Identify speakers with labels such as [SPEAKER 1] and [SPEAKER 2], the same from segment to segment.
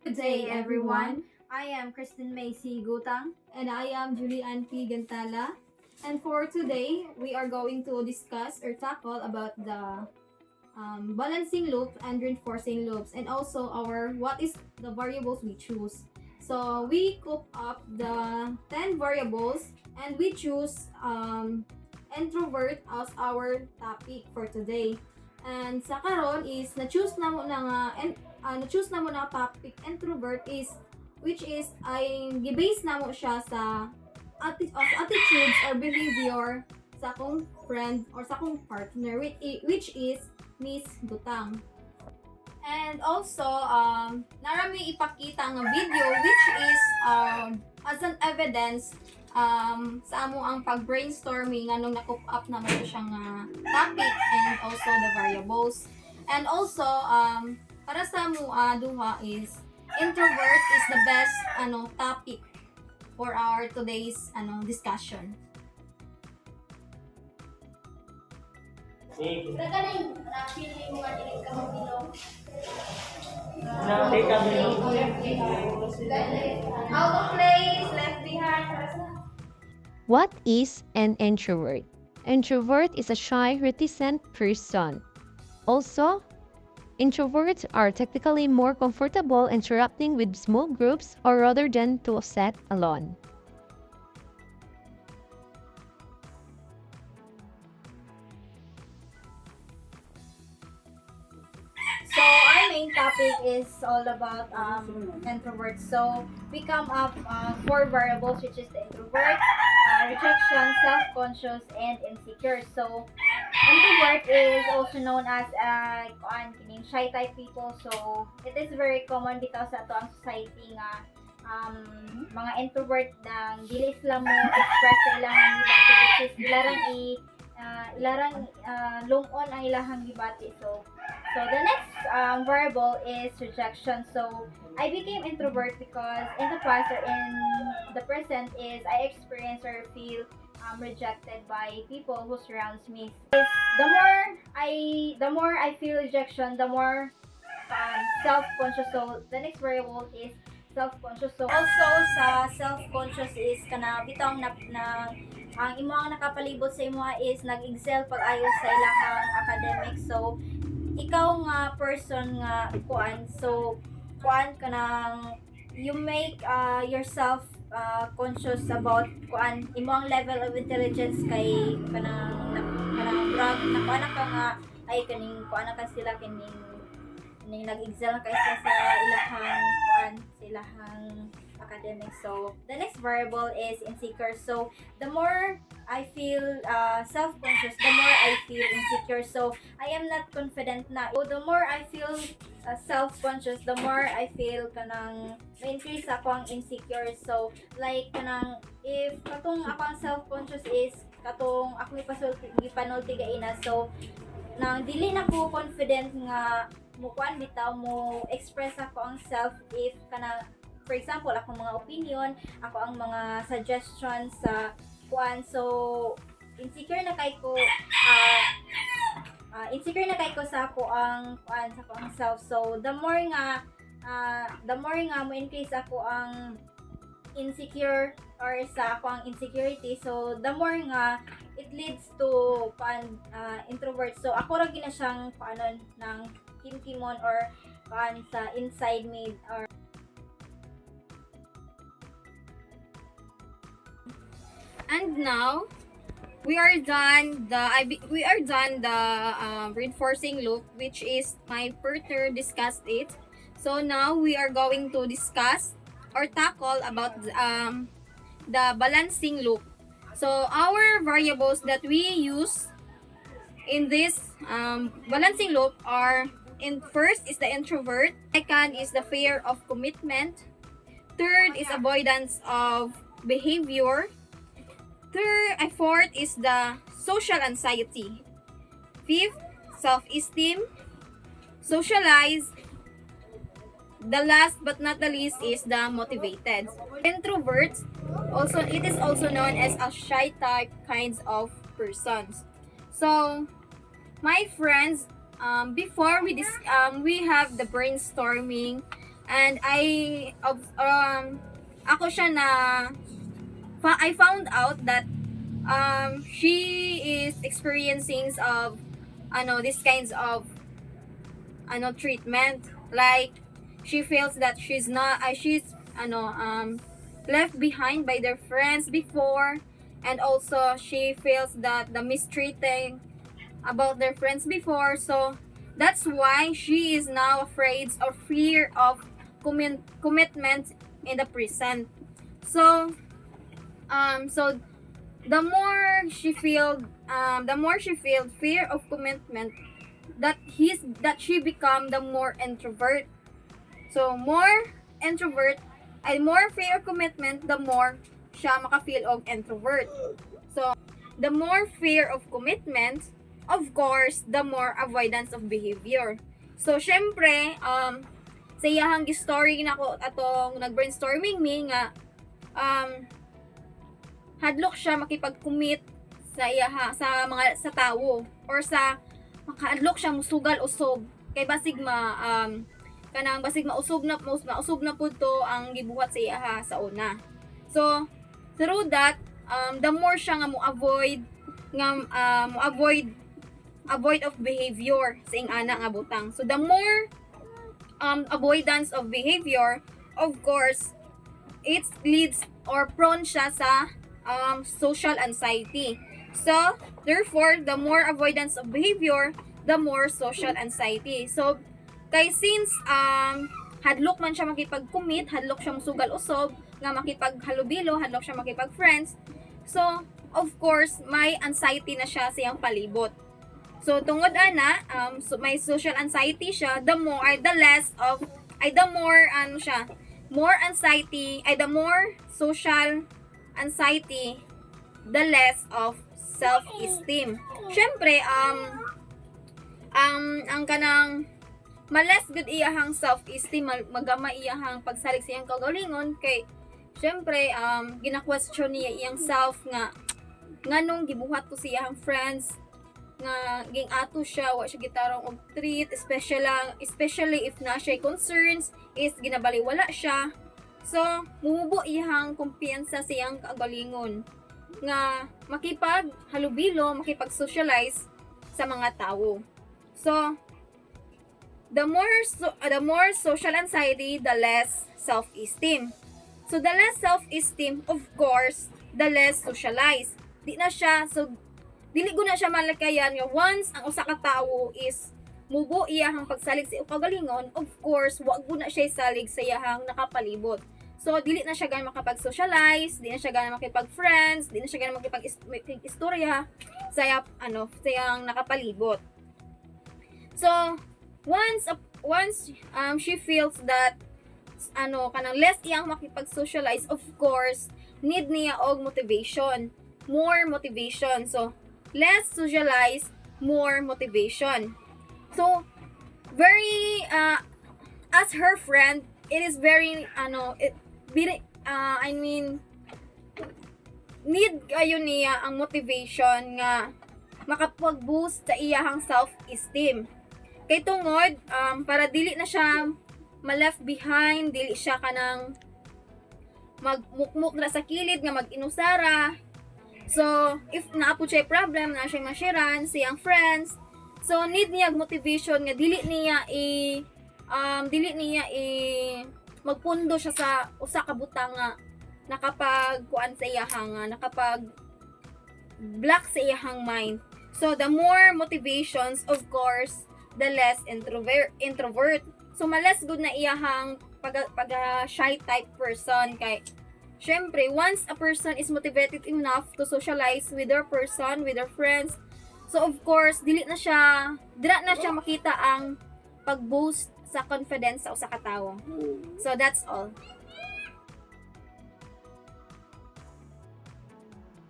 [SPEAKER 1] Good day, everyone. I am Kristen Macy Gutang.
[SPEAKER 2] And I am Julian P. Gantala. And for today, we are going to discuss or tackle about the balancing loop and reinforcing loops, and also what is the variables we choose. So we cook up the 10 variables and we choose introvert as our topic for today. And sa karon is na-choose na mo na nga na-choose na mo na topic introvert is which is ay gibase na mo siya sa attitudes or behavior sa akong friend or sa akong partner which is Miss Gutang. And also, narami ipakita nga video which is as an evidence sa amo ang pag-brainstorming nung na-cook up na mo siyang topic and also the variables. And also, para sa mo duha is introvert is the best topic for our today's discussion.
[SPEAKER 1] Out of place, left behind.
[SPEAKER 3] What is an introvert? Introvert is a shy, reticent person. Also, introverts are technically more comfortable interacting with small groups or rather than to sit alone.
[SPEAKER 1] So our main topic is all about introverts. So we come up 4 variables, which is the introvert, rejection, self-conscious, and insecure. So introvert is also known as kining shy type people. So it is very common because sa ato ang society nga mga introvert nang dili sila mo express sa ilahang gibati, which is ilarang lungon ang ilahang gibati. So the next variable is rejection. So I became introvert because in the past or in the present is I experience or feel rejected by people who surrounds me. The more I feel rejection, the more self-conscious. So the next variable is self-conscious. So also sa self-conscious is kana bitong na ang imo ang nakapalibot sa imo is nag-excel pag-ayo sa ilahang academics. So ikaw nga person nga kuan kanang you make yourself conscious about kuan imong level of intelligence kay kanang brag nakuan ka nga ay kaning kuan ka sila kining nag-excel kay sa ilahang kuan sa ilahang academics. So the next variable is insecure. So the more I feel self-conscious, the more I feel insecure. So I am not confident na. So the more I feel self-conscious, the more I feel kanang ma-increase ako ang insecure. So like kanang if katong ako ang self-conscious is katong ako ipanulti gaina. So nang dili na ko confident nga mo kuan bitaw mo express ako ang self if kanang for example ako mga opinion, ako ang mga suggestions sa kuan. So insecure na kay ko sa ako ang kuan sa ako ang self. So the more nga mo increase ako ang insecure or sa ako ang insecurity, so the more nga it leads to introvert. So ako ra gina siyang paanon ng kimkimon or sa inside me or
[SPEAKER 2] And now we are done the reinforcing loop, which is my partner discussed it. So now we are going to discuss or tackle about the balancing loop. So our variables that we use in this balancing loop are first is the introvert, second is the fear of commitment, third is avoidance of behavior, fourth is the social anxiety. Fifth, self-esteem, socialize. The last but not the least is the motivated. Introverts, it is also known as a shy type kinds of persons. So, my friends, before we have the brainstorming, And ako siya na I found out that she is experiencing of these kinds of treatment, like she feels that she's left behind by their friends before, and also she feels that the mistreating about their friends before. So that's why she is now afraid or fear of commitment in the present. So so the more she feel fear of commitment, that she become the more introvert. So more introvert ay more fear of commitment, the more siya maka-feel og introvert. So the more fear of commitment, of course, the more avoidance of behavior. So syempre, sa iyahang story na ko atong nag-brainstorming mi nga hadlok siya makipag-commit sa tawo, or sa makahadlok siya musugal usob kay basig kanang basig mausog na pud to ang gibuhat sa iyaha sa una. So through that, the more siya nga avoid of behavior sa ing ana nga butang. So the more avoidance of behavior, of course, it leads or prone siya sa social anxiety. So therefore, the more avoidance of behavior, the more social anxiety. So kay since hadlok man siya makipag-commit, hadlok siya musugal usob nga makipaghalubilo, hadlok siya makipag-friends, so of course may anxiety na siya sa iyang palibot. So tungod ana, so may social anxiety siya, the more social anxiety, the less of self-esteem. Syempre, ang kanang malas good iyahang self-esteem, magama iyahang pagsalig sa iyang kaugalingon, kay syempre, gina-question niya iyang self nga nganong gibuhat ko sa iyahang friends, nga ging ato siya, wa siya gitarong og treat, especially if na siya concerns, is ginabaliwala siya. So, mumubo iyang kumpiyansa sa iyang kagalingon nga makipag-halubilo, makipag-socialize sa mga tao. So, the more social anxiety, the less self-esteem. So, the less self-esteem, of course, the less socialize. Dili ko na siya malakayan nga once ang usa ka tawo is mubo iyahang pagsalig sa kagalingon, of course, wag ko na siya salig sa iyahang nakapalibot. So, dili na siya gana makapag-socialize, di na siya gana makipag-friends, di na siya gana makipag-istorya sa iyang nakapalibot. So, once she feels that kanang less iyang makipag-socialize, of course, need niya og motivation, more motivation. So, less socialize, more motivation. So, very as her friend, it is very need kayo niya ang motivation nga makapag-boost sa iyahang self-esteem. Kay tungod, para dili na siya ma-left behind, dili siya kanang magmukmuk na sa kilid nga mag-inusara. So, if naapo siya problem, na siya mashiran sa iyang friends, so need niya motivation nga dili niya magpundo siya sa usa ka butang nga nakapag-kuan sa iyahang nakapag block sa iyahang mind. So the more motivations, of course, the less introvert. So malas good na iyahang pag shy type person, kay syempre once a person is motivated enough to socialize with their person, with their friends, so of course dila na siya makita ang pag-boost sa confidence sa usa ka tawo. So that's all.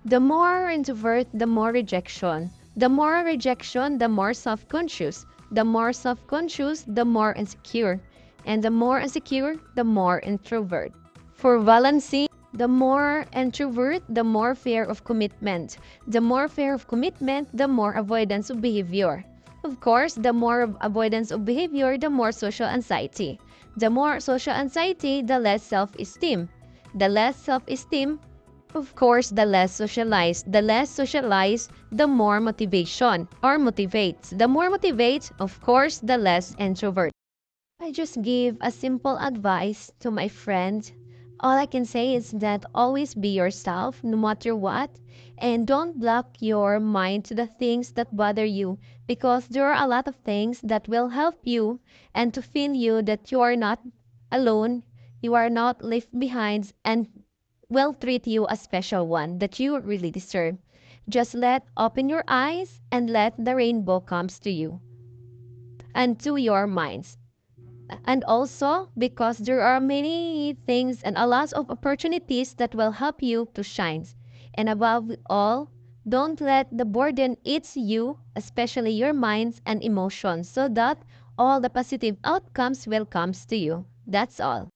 [SPEAKER 3] The more introvert, the more rejection. The more rejection, the more self-conscious. The more self-conscious, the more insecure. And the more insecure, the more introvert. For balancing, the more introvert, the more fear of commitment. The more fear of commitment, the more avoidance of behavior. Of course, the more of avoidance of behavior, the more social anxiety. The more social anxiety, the less self-esteem. The less self-esteem, of course, the less socialized. The less socialized, the more motivation or motivates. The more motivates, of course, the less introvert. I just give a simple advice to my friend. All I can say is that always be yourself no matter what, and don't block your mind to the things that bother you, because there are a lot of things that will help you and to feel you that you are not alone, you are not left behind, and will treat you a special one that you really deserve. Just let open your eyes and let the rainbow comes to you and to your minds. And also because there are many things and a lot of opportunities that will help you to shine. And above all, don't let the burden eat you, especially your minds and emotions, so that all the positive outcomes will come to you. That's all.